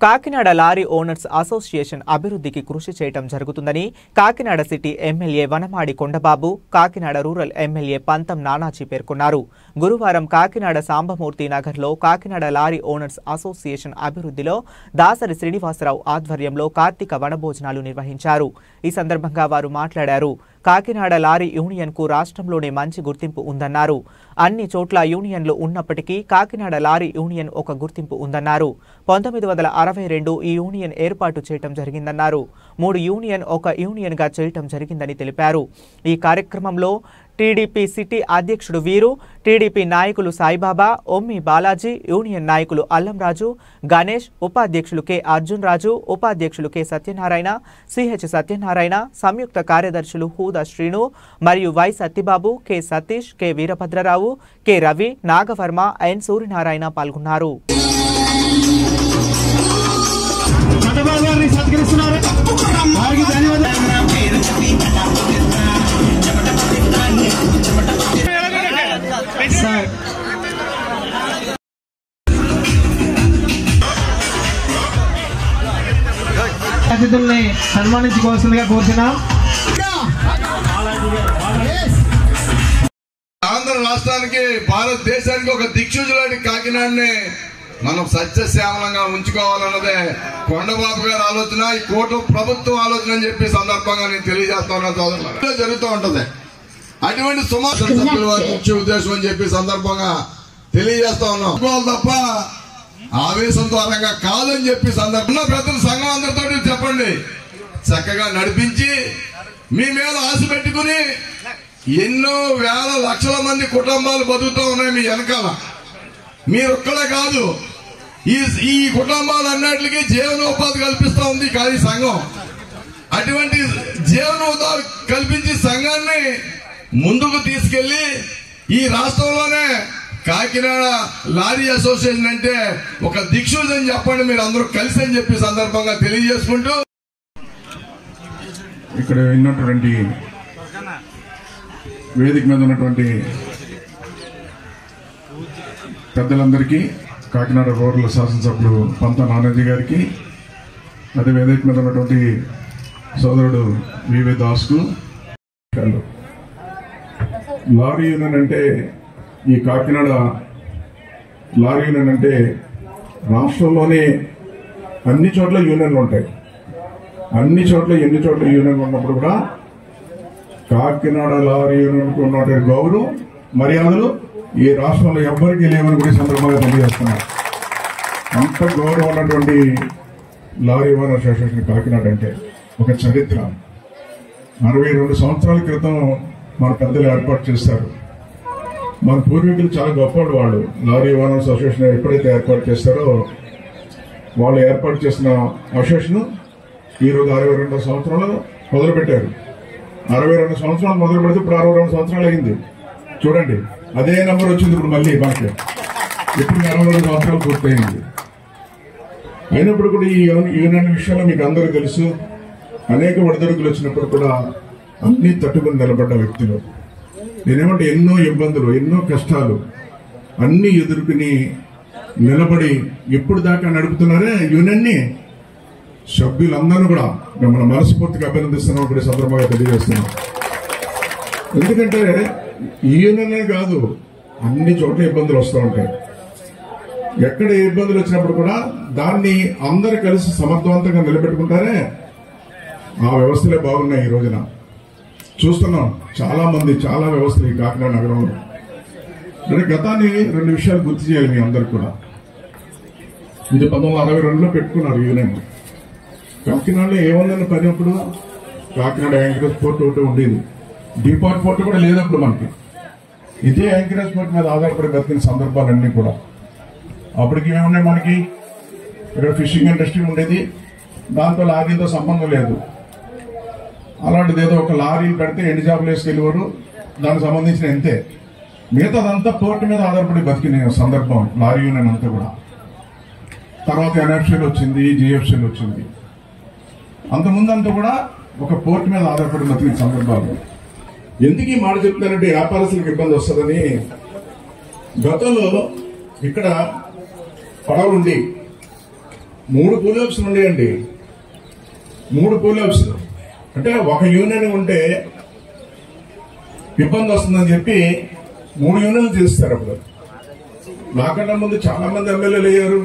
Kakinada lorry owners association అభివృద్ధికి కృషి చేయడం జరుగుతుందని Kakinada city MLA Vanamadi Kondababu, Kakinada rural MLA పంతం నానాజీ పేర్కొన్నారు. గురువారం కాకినాడ సాంబమూర్తి నగర్లో కాకినాడ లారీ ఓనర్స్ అసోసియేషన్ అభివృద్ధిలో దాసరి శ్రీనివాసరావు ఆధ్వర్యంలో కార్తీక వనభోజనాలు నిర్వహించారు. ఈ సందర్భంగా వారు మాట్లాడారు. కాకినాడ లారీ యూనియన్కు రాష్ట్రంలోనే మంచి గుర్తింపు ఉందన్నారు. అన్ని చోట్ల యూనియన్లు ఉన్నప్పటికీ కాకినాడ లారీ యూనియన్ ఒక గుర్తింపు ఉందన్నారు. 1962 ఈ యూనియన్ ఏర్పాటు చేయడం జరిగిందన్నారు. 3 యూనియన్ ఒక యూనియన్గా చేయటం జరిగిందని తెలిపారు. ఈ కార్యక్రమంలో టీడీపీ సిటీ అధ్యక్షుడు వీరు, టీడీపీ నాయకులు సాయిబాబా, ఒమ్మి బాలాజీ, యూనియన్ నాయకులు అల్లంరాజు, గణేష్, ఉపాధ్యక్షులు కె అర్జున్ రాజు, ఉపాధ్యక్షులు కె సత్యనారాయణ, సిహెచ్ సత్యనారాయణ, సంయుక్త కార్యదర్శులు హూదా శ్రీను మరియు Y Satyababu, K Satish, K Veerabhadrarao, K Ravi, Nagavarma, N Suryanarayana పాల్గొన్నారు. అతిథుల్ని సన్మానించుకోవాల్సిందిగా కోరుతున్నాం. ఆంధ్ర రాష్ట్రానికి, భారతదేశానికి ఒక దిక్సూచులాంటి కాకినాడని మనం సత్యశ్యామలంగా ఉంచుకోవాలన్నదే కొండబాబు గారి ఆలోచన, ఈ కూటమి ప్రభుత్వం ఆలోచన అని చెప్పి సందర్భంగా నేను తెలియజేస్తా ఉన్నా. సోదరులు జరుగుతూ ఉంటది. అటువంటి సుమారు సభ్యుల వారి ముఖ్య ఉద్దేశం అని చెప్పి సందర్భంగా తెలియజేస్తా ఉన్నాం. తప్ప ఆవేశం ద్వారంగా కాదని చెప్పి సందర్భంగా పెద్దల సంఘం అందరితో చెప్పండి. చక్కగా నడిపించి మీ మీద ఆశ పెట్టుకుని ఎన్నో వేల లక్షల మంది కుటుంబాలు బతుకుతూ ఉన్నాయి మీ వెనకాల. మీరొక్కడే కాదు, ఈ కుటుంబాలన్నిటికీ జీవనోపాధి కల్పిస్తూ ఉంది ఈ సంఘం. అటువంటి జీవనోపాధి కల్పించి సంఘాన్ని ముందుకు తీసుకెళ్లి ఈ రాష్ట్రంలోనే కాకినాడ లారీ అసోసియేషన్ అంటే ఒక దిక్సూచి అని చెప్పండి మీరు అందరూ కలిసి అని చెప్పి సందర్భంగా తెలియజేసుకుంటూ, ఇక్కడ ఉన్నటువంటి వేదిక మీద ఉన్నటువంటి పెద్దలందరికీ, కాకినాడ రూరల్ శాసనసభ్యులు పంత నానాజీ గారికి, అదే వేదిక మీద ఉన్నటువంటి సోదరుడు వివి దాస్కు, లారీ యూనియన్ అంటే, ఈ కాకినాడ లారీ యూనియన్ అంటే రాష్ట్రంలోనే అన్ని చోట్ల యూనియన్లు ఉంటాయి. అన్ని చోట్ల ఎన్ని చోట్ల యూనియన్ ఉన్నప్పుడు కూడా కాకినాడ లారీ యూనియన్కు ఉన్నటువంటి గౌరవం, మర్యాదలు ఈ రాష్ట్రంలో ఎవ్వరికీ లేవని కూడా సందర్భంగా తెలియజేస్తున్నారు. అంత గౌరవం ఉన్నటువంటి లారీ ఓనర్ అసోసియేషన్ కాకినాడ అంటే ఒక చరిత్ర. 62 సంవత్సరాల క్రితం మన పెద్దలు ఏర్పాటు చేశారు. మన పూర్వీకులు చాలా గొప్పవాళ్ళు. వాళ్ళు లారీ ఓనర్స్ అసోసియేషన్ ఎప్పుడైతే ఏర్పాటు చేస్తారో, వాళ్ళు ఏర్పాటు చేసిన అసోసియేషన్ ఈరోజు 62 సంవత్సరాలు మొదలుపెట్టారు. 62 సంవత్సరాలు మొదలు పెడితే ఇప్పుడు 62 సంవత్సరాలు అయింది. చూడండి, అదే నెంబర్ వచ్చింది ఇప్పుడు మళ్ళీ మనకి. ఇప్పుడు 62 సంవత్సరాలు పూర్తయింది. అయినప్పుడు కూడా ఈ యూనియన్ విషయంలో మీకు అందరూ తెలుసు. అనేక ఒడిదుడుకులు వచ్చినప్పుడు కూడా అన్ని తట్టుకుని నిలబడ్డ వ్యక్తులు. నేనేమంటే ఎన్నో ఇబ్బందులు, ఎన్నో కష్టాలు అన్ని ఎదుర్కొని నిలబడి ఇప్పుడు దాకా నడుపుతున్నారే యూనియన్ని. సభ్యులందరూ కూడా మిమ్మల్ని మనస్ఫూర్తిగా అభినందిస్తున్నాం ఇప్పుడు సందర్భంగా తెలియజేస్తున్నాం. ఎందుకంటే ఈ యూనియనే కాదు, అన్ని చోట్ల ఇబ్బందులు వస్తూ ఉంటాయి. ఎక్కడ ఇబ్బందులు వచ్చినప్పుడు కూడా దాన్ని అందరూ కలిసి సమర్థవంతంగా నిలబెట్టుకుంటారే, ఆ వ్యవస్థలే బాగున్నాయి. ఈ రోజున చూస్తున్నాం చాలా మంది, చాలా వ్యవస్థలు ఈ కాకినాడ నగరంలో. గతాన్ని 2 విషయాలు గుర్తు చేయాలి మీ అందరు కూడా. ఇది 1962లో పెట్టుకున్నారు యూనియన్. కాకినాడలో ఏముందని పని అప్పుడు కాకినాడ యాంకరేజ్ పోర్ట్ ఒకటి ఉండేది. డిపార్ట్ పోర్ట్ కూడా లేదప్పుడు మనకి. ఇదే యాంకరేజ్ పోర్ట్ మీద ఆధారపడి బతికిన సందర్భాలన్నీ కూడా. అప్పటికి ఏమున్నాయి మనకి, ఇక్కడ ఫిషింగ్ ఇండస్ట్రీ ఉండేది, దాంతో లారీలతో సంబంధం లేదు. అలాంటిది ఏదో ఒక లారీ పెడితే ఎండి జాబులు వేసుకెళ్ళేవారు, దానికి సంబంధించిన ఎంతే. మిగతాదంతా పోర్టు మీద ఆధారపడి బతికిన సందర్భం లారీ యూనియన్ అంతా కూడా. తర్వాత ఎన్ఎఫ్సీలు వచ్చింది, జిఎఫ్సీలు వచ్చింది. అంతకుముందంతా కూడా ఒక పోర్టు మీద ఆధారపడి బతికిన సందర్భాలు. ఎందుకు ఈ మాట చెప్తానంటే వ్యాపారస్తులకు ఇబ్బంది వస్తుందని. గతంలో ఇక్కడ పడవలుండి 3 పూల్-అప్స్ ఉండేయండి. 3 పూల్-అప్స్ అంటే ఒక యూనియన్ ఉంటే ఇబ్బంది వస్తుందని చెప్పి 3 యూనియన్లు చేస్తారు. అప్పుడు నాకన్నా ముందు చాలా మంది ఎమ్మెల్యేలు అయ్యారు.